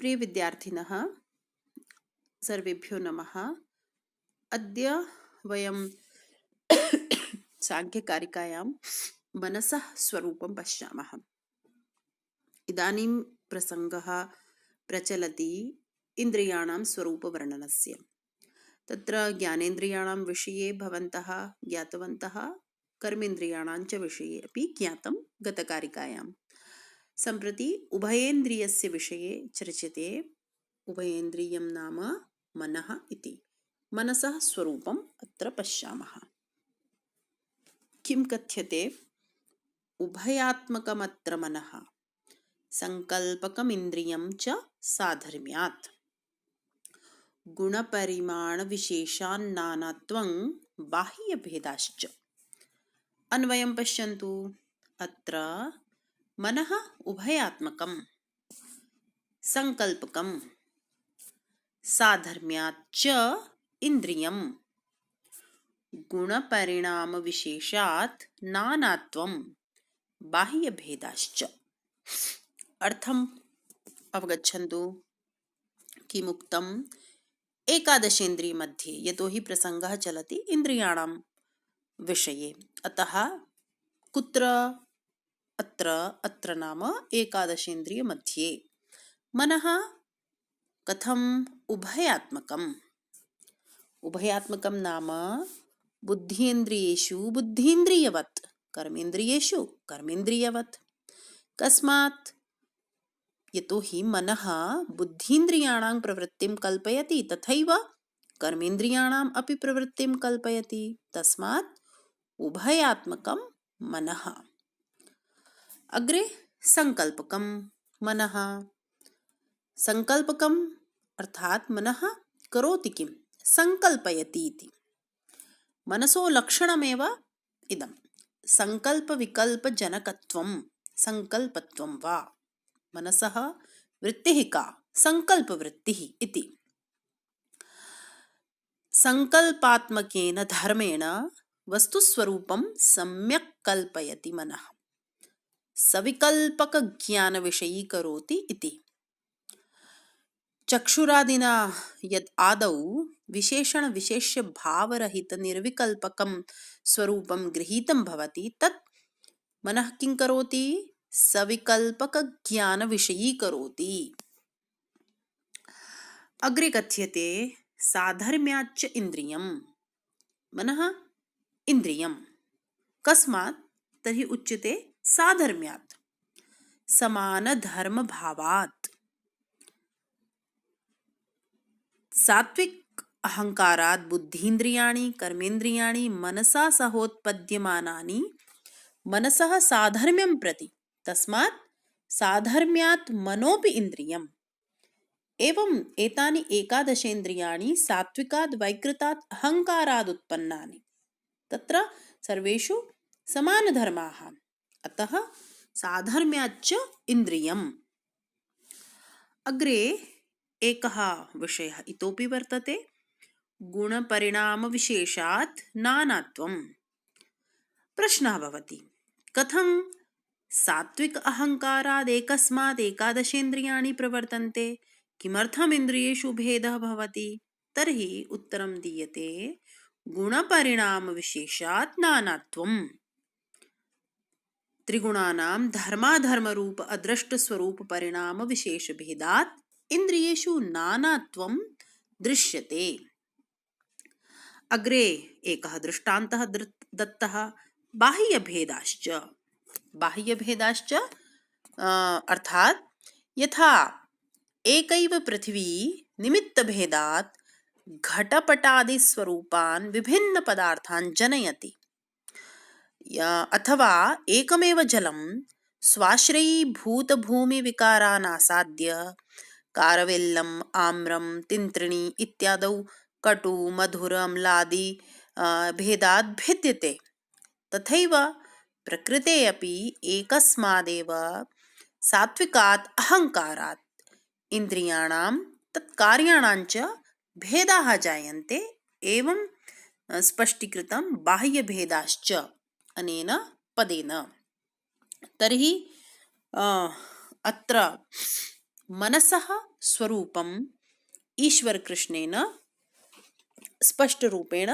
प्रिय विद्यार्थिनः सर्वेभ्यो नमः। अद्य वयं सांख्यकारिकायां मनसः स्वरूपं पश्यामः। इदानीं प्रसङ्गः प्रचलति इन्द्रियाणां स्वरूपवर्णनस्य। तत्र ज्ञानेन्द्रियाणां विषये भवन्तः ज्ञातवन्तः, कर्मेन्द्रियाणां च विषये अपि ज्ञातं गतकारिकायां। सम्प्रति उभयेन्द्रियस्य विषये चर्च्यते। उभयेन्द्रियं नाम मनः इति। मनसः स्वरूपम् अत्र पश्यामः। किं कथ्यते? उभयात्मकमत्र मनः, संकल्पकमिन्द्रियं च साधर्म्यात्, गुणपरिमाणविशेषान्नानात्वं बाह्यभेदाश्च। अन्वयं पश्यन्तु। अत्र मनः उभयात्मकं, संकल्पकं, साधर्म्याच्च इंद्रियं, गुणपरिणामविशेषात् नानात्वं बाह्यभेदाश्च। अर्थम् अवगच्छन्तु। किमुक्तम्? एकादशेन्द्रिय मध्ये, यतोहि प्रसङ्गः चलति इन्द्रियाणां विषये, अतः कुत्र? अत्र नाम एकादशेन्द्रिय मध्ये मनः कथम् उभयात्मकम्? उभयात्मकं नाम बुद्धीन्द्रियेषु बुद्धीन्द्रियवत्, कर्मेन्द्रियेषु कर्मेन्द्रियवत्। कस्मात्? यतोहि मनः बुद्धीन्द्रियाणां प्रवृत्तिं कल्पयति, तथैव कर्मेन्द्रियाणाम् अपि प्रवृत्तिं कल्पयति। तस्मात् उभयात्मकं मनः। अग्रे संकल्पकं मनः। संकल्पकम् अर्थात् मनः करोति किं? संकल्पयति इति। मनसो लक्षणमेव इदं। संकल्पविकल्पजनकत्वं, संकल्पत्वं वा। मनसः वृत्तिः का? संकल्पवृत्तिः इति। संकल्पात्मकेन धर्मेण वस्तुस्वरूपं सम्यक् कल्पयति मनः, सविकल्पकज्ञानविषयी करोति इति। चक्षुरादिना यद् आदौ विशेषणविशेष्यभावरहितनिर्विकल्पकं स्वरूपं गृहीतं भवति, तत् मनः किं करोति? सविकल्पकज्ञानविषयी करोति। अग्रे कथ्यते साधर्म्याच्च इन्द्रियं। मनः इन्द्रियं। कस्मात्? तर्हि उच्यते साधर्म्यात्, समानधर्मभावात्। सात्विक अहंकारात् बुद्धीन्द्रियाणि कर्मेन्द्रियाणि मनसा सहोत्पद्यमानानि मनसः साधर्म्यं प्रति। तस्मात् साधर्म्यात् मनोपि इन्द्रियम्। एवं एतानि एकादशेन्द्रियाणि सात्विकात् वैकृतात् अहंकारात् उत्पन्नानि। तत्र सर्वेषु समानधर्माः, अतः साधर्म्याच्च इन्द्रियम्। अग्रे एकः विषयः इतोपि वर्तते, गुणपरिणामविशेषात् नानात्वं। प्रश्नः भवति, कथं सात्विक अहंकारात् एकस्मात् एकादशेन्द्रियाणि प्रवर्तन्ते? किमर्थम् इन्द्रियेषु भेदः भवति? तर्हि उत्तरं दीयते, गुणपरिणामविशेषात् नानात्वं। त्रिगुणानां धर्माधर्मरूप अदृष्टस्वरूपपरिणामविशेषभेदात् इन्द्रियेषु नानात्वं दृश्यते। अग्रे एकः दृष्टान्तः दत्तः, बाह्यभेदाश्च। बाह्यभेदाश्च अर्थात् यथा एकैव पृथिवी निमित्तभेदात् घटपटादिस्वरूपान् विभिन्नपदार्थान् जनयति, अथवा एकमेव जलं स्वाश्रयीभूतभूमिविकारान् आसाद्य कारवेल्लम्, आम्रं, तिन्त्रिणी इत्यादौ कटु, मधुर, अम्लादि भेदात् भिद्यते, तथैव प्रकृते अपि एकस्मादेव सात्विकात् अहंकारात् इन्द्रियाणां तत्कार्याणां च भेदाः जायन्ते। एवं स्पष्टीकृतं बाह्यभेदाश्च अनेन पदेन। तर्हि अत्र मनसः स्वरूपम ईश्वर कृष्णेन स्पष्ट रूपेण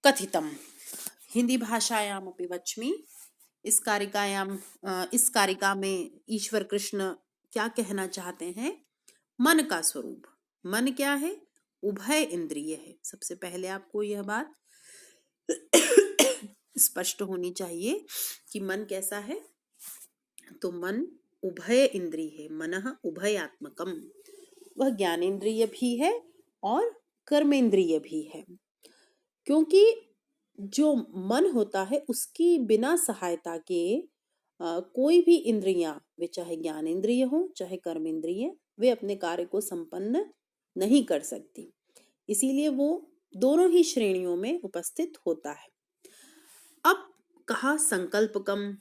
कथितम। हिंदी भाषायामपि वच्मि। इस कारिका में ईश्वर कृष्ण क्या कहना चाहते हैं? मन का स्वरूप। मन क्या है? उभय इंद्रिय है। सबसे पहले आपको यह बात स्पष्ट होनी चाहिए कि मन कैसा है। तो मन उभय इंद्रिय है। मनः उभयात्मकम। वह ज्ञानेंद्रिय भी है और कर्मेंद्रिय भी है, क्योंकि जो मन होता है उसकी बिना सहायता के कोई भी इंद्रियां, वे चाहे ज्ञानेंद्रिय हो चाहे कर्मेंद्रिय, वे अपने कार्य को संपन्न नहीं कर सकती। इसीलिए वो दोनों ही श्रेणियों में उपस्थित होता है। अब कहा संकल्पकम।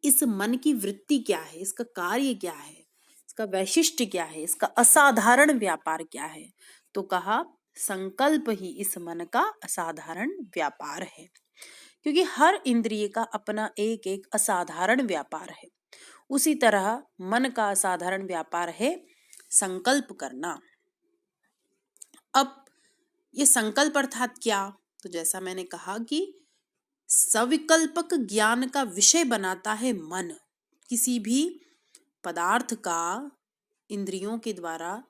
इस मन की वृत्ति क्या है, इसका कार्य क्या है, इसका वैशिष्ट्य क्या है, इसका असाधारण व्यापार क्या है? तो कहा संकल्प ही इस मन का असाधारण व्यापार है, क्योंकि हर इंद्रिय का अपना एक एक असाधारण व्यापार है। उसी तरह मन का असाधारण व्यापार है संकल्प करना। अब ये संकल्प अर्थात क्या? तो जैसा मैंने कहा कि सविकल्पक ज्ञान का विषय बनाता है मन। किसी भी पदार्थ का इंद्रियों के द्वारा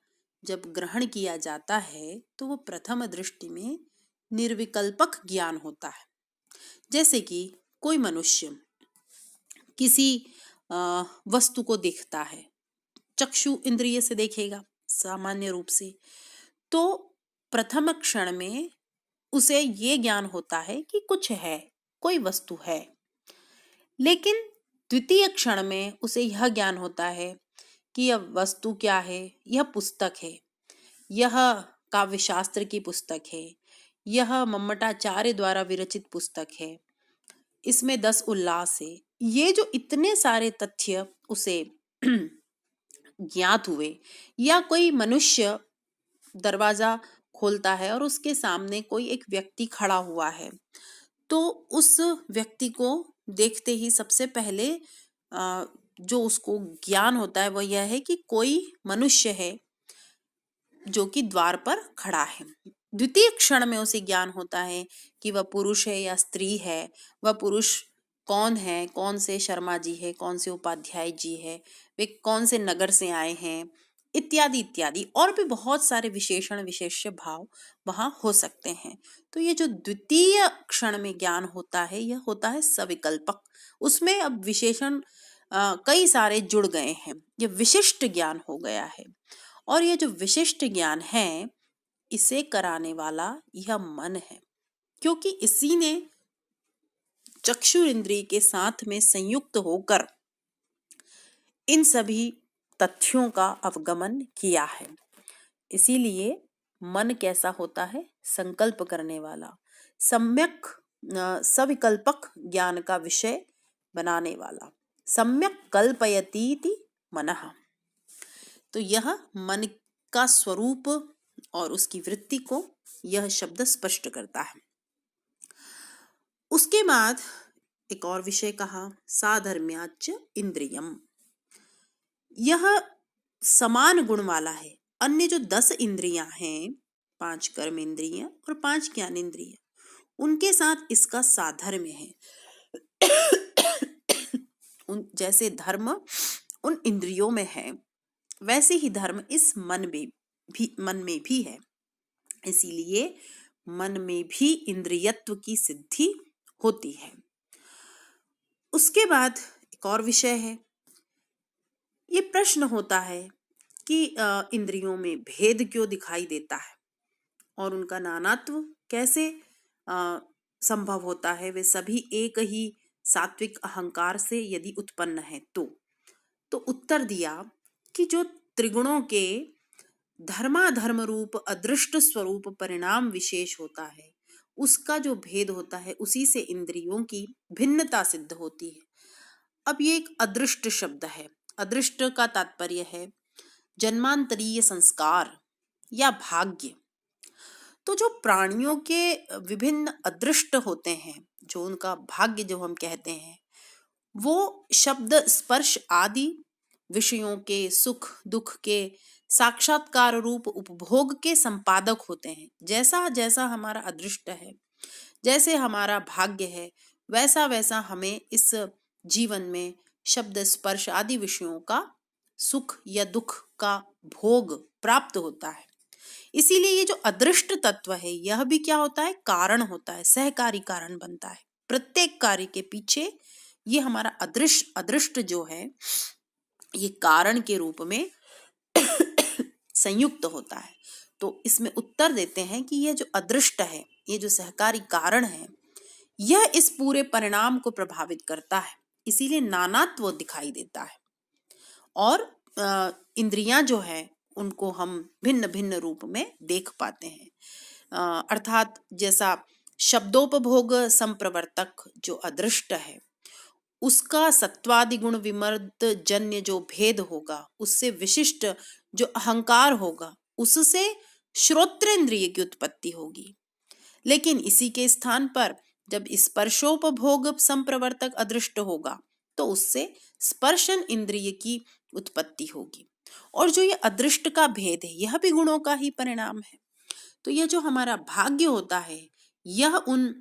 जब ग्रहण किया जाता है तो वो प्रथम दृष्टि में निर्विकल्पक ज्ञान होता है। जैसे कि कोई मनुष्य किसी वस्तु को देखता है, चक्षु इंद्रिय से देखेगा सामान्य रूप से, तो प्रथम क्षण में उसे ये ज्ञान होता है कि कुछ है, कोई वस्तु है। लेकिन द्वितीय क्षण में उसे यह ज्ञान होता है कि यह वस्तु क्या है? यह पुस्तक है, यह काव्यशास्त्र की पुस्तक है, यह मम्मटाचार्य द्वारा विरचित पुस्तक है, इसमें 10 उल्लास है। ये जो इतने सारे तथ्य उसे ज्ञात हुए, या कोई मनुष्य दरवाजा खोलता है और उसके सामने कोई एक व्यक्ति खड़ा हुआ है, तो उस व्यक्ति को देखते ही सबसे पहले जो उसको ज्ञान होता है वह यह है कि कोई मनुष्य है जो कि द्वार पर खड़ा है। द्वितीय क्षण में उसे ज्ञान होता है कि वह पुरुष है या स्त्री है, वह पुरुष कौन है, कौन से शर्मा जी है, कौन से उपाध्याय जी है, वे कौन से नगर से आए हैं, इत्यादि इत्यादि। और भी बहुत सारे विशेषण विशेष्य भाव वहां हो सकते हैं। तो ये जो द्वितीय क्षण में ज्ञान होता है यह होता है सविकल्पक। उसमें अब विशेषण कई सारे जुड़ गए हैं, यह विशिष्ट ज्ञान हो गया है। और ये जो विशिष्ट ज्ञान है इसे कराने वाला यह मन है, क्योंकि इसी ने चक्षु इंद्रिय के साथ में संयुक्त होकर इन सभी तथ्यों का अवगमन किया है। इसीलिए मन कैसा होता है? संकल्प करने वाला, सम्यक सविकल्पक ज्ञान का विषय बनाने वाला। सम्यक कल्पयतीति मनः। तो यह मन का स्वरूप और उसकी वृत्ति को यह शब्द स्पष्ट करता है। उसके बाद एक और विषय कहा साधर्म्याच इंद्रियम। यह समान गुण वाला है। अन्य जो 10 इंद्रियां हैं, 5 कर्म इंद्रियां और 5 ज्ञानेंद्रिय, उनके साथ इसका साधर्म्य है। जैसे धर्म उन इंद्रियों में है, वैसे ही धर्म इस मन में भी है। इसीलिए मन में भी इंद्रियत्व की सिद्धि होती है। उसके बाद एक और विषय है। ये प्रश्न होता है कि इंद्रियों में भेद क्यों दिखाई देता है और उनका नानात्व कैसे संभव होता है? वे सभी एक ही सात्विक अहंकार से यदि उत्पन्न है तो उत्तर दिया कि जो त्रिगुणों के धर्माधर्म रूप अदृष्ट स्वरूप परिणाम विशेष होता है, उसका जो भेद होता है उसी से इंद्रियों की भिन्नता सिद्ध होती है। अब ये एक अदृष्ट शब्द है। अदृष्ट का तात्पर्य है जन्मांतरीय संस्कार या भाग्य। तो जो प्राणियों के विभिन्न अदृष्ट होते हैं, जो उनका भाग्य जो हम कहते हैं, वो शब्द स्पर्श आदि विषयों के, सुख दुख के साक्षात्कार रूप उपभोग के संपादक होते हैं। जैसा जैसा हमारा अदृष्ट है, जैसे हमारा भाग्य है, वैसा वैसा हमें इस जीवन में शब्द स्पर्श आदि विषयों का सुख या दुख का भोग प्राप्त होता है। इसीलिए ये जो अदृष्ट तत्व है, यह भी क्या होता है, कारण होता है, सहकारी कारण बनता है। प्रत्येक कार्य के पीछे ये हमारा अदृष्ट जो है, ये कारण के रूप में संयुक्त होता है। तो इसमें उत्तर देते हैं कि यह जो अदृष्ट है, ये जो सहकारी कारण है, यह इस पूरे परिणाम को प्रभावित करता है। इसीलिए नानात्व दिखाई देता है। और इंद्रियां जो है, उनको हम भिन्न भिन्न रूप में देख पाते हैं। अर्थात जैसा शब्दोपभोग संप्रवर्तक जो अदृष्ट है, उसका सत्वादि गुण विमर्द जन्य जो भेद होगा, उससे विशिष्ट जो अहंकार होगा, उससे श्रोत्रेंद्रिय की उत्पत्ति होगी। लेकिन इसी के स्थान पर जब स्पर्शोपभोग संप्रवर्तक अदृष्ट होगा, तो उससे स्पर्शन इंद्रिय की उत्पत्ति होगी। और जो ये अदृष्ट का भेद है, यह भी गुणों का ही परिणाम है। तो यह जो हमारा भाग्य होता है, यह उन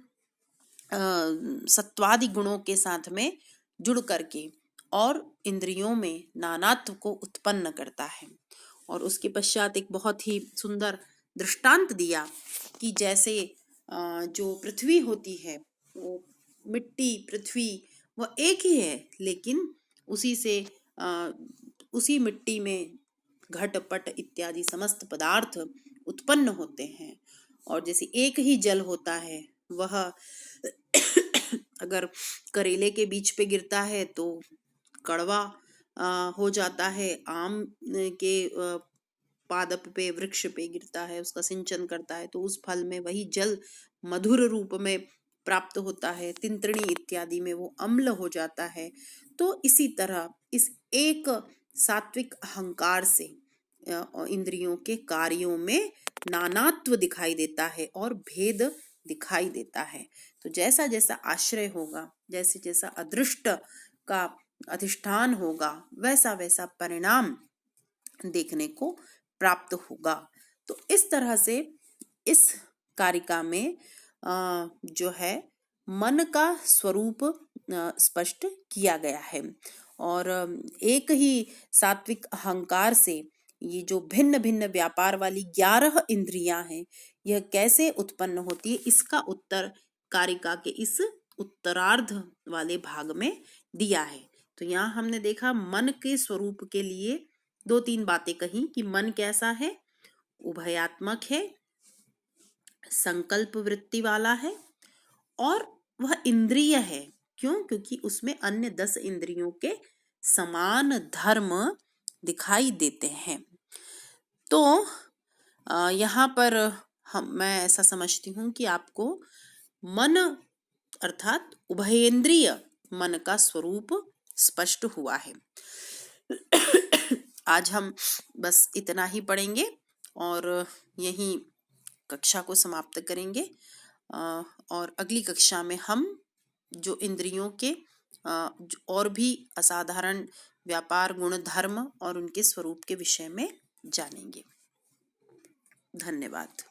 सत्वादि गुणों के साथ में जुड़ करके और इंद्रियों में नानात्व को उत्पन्न करता है। और उसके पश्चात एक बहुत ही सुंदर दृष्टांत दिया कि जैसे जो पृथ्वी होती है, वो मिट्टी पृथ्वी वह एक ही है, लेकिन उसी मिट्टी में घट पट इत्यादि समस्त पदार्थ उत्पन्न होते हैं। और जैसे एक ही जल होता है, वह अगर करेले के बीज पे गिरता है तो कड़वा हो जाता है, आम के पादप पे, वृक्ष पे गिरता है, उसका सिंचन करता है तो उस फल में वही जल मधुर रूप में प्राप्त होता है, तिंत्रिणी इत्यादि में वो अम्ल हो जाता है। तो इसी तरह इस एक सात्विक अहंकार से इंद्रियों के कार्यों में नानात्व दिखाई देता है और भेद दिखाई देता है। तो जैसा जैसा आश्रय होगा, जैसे जैसा अदृष्ट का अधिष्ठान होगा, वैसा वैसा परिणाम देखने को प्राप्त होगा। तो इस तरह से इस कारिका में जो है मन का स्वरूप स्पष्ट किया गया है। और एक ही सात्विक अहंकार से ये जो भिन्न भिन्न व्यापार वाली 11 इंद्रियां हैं, यह कैसे उत्पन्न होती है, इसका उत्तर कारिका के इस उत्तरार्ध वाले भाग में दिया है। तो यहाँ हमने देखा मन के स्वरूप के लिए 2-3 बातें कही कि मन कैसा है, उभयात्मक है, संकल्प वृत्ति वाला है, और वह इंद्रिय है। क्यों? क्योंकि उसमें अन्य 10 इंद्रियों के समान धर्म दिखाई देते हैं। तो यहाँ पर मैं ऐसा समझती हूँ कि आपको मन अर्थात उभयेंद्रिय मन का स्वरूप स्पष्ट हुआ है। आज हम बस इतना ही पढ़ेंगे और यहीं कक्षा को समाप्त करेंगे। और अगली कक्षा में हम जो इंद्रियों के और भी असाधारण व्यापार गुण धर्म और उनके स्वरूप के विषय में जानेंगे। धन्यवाद।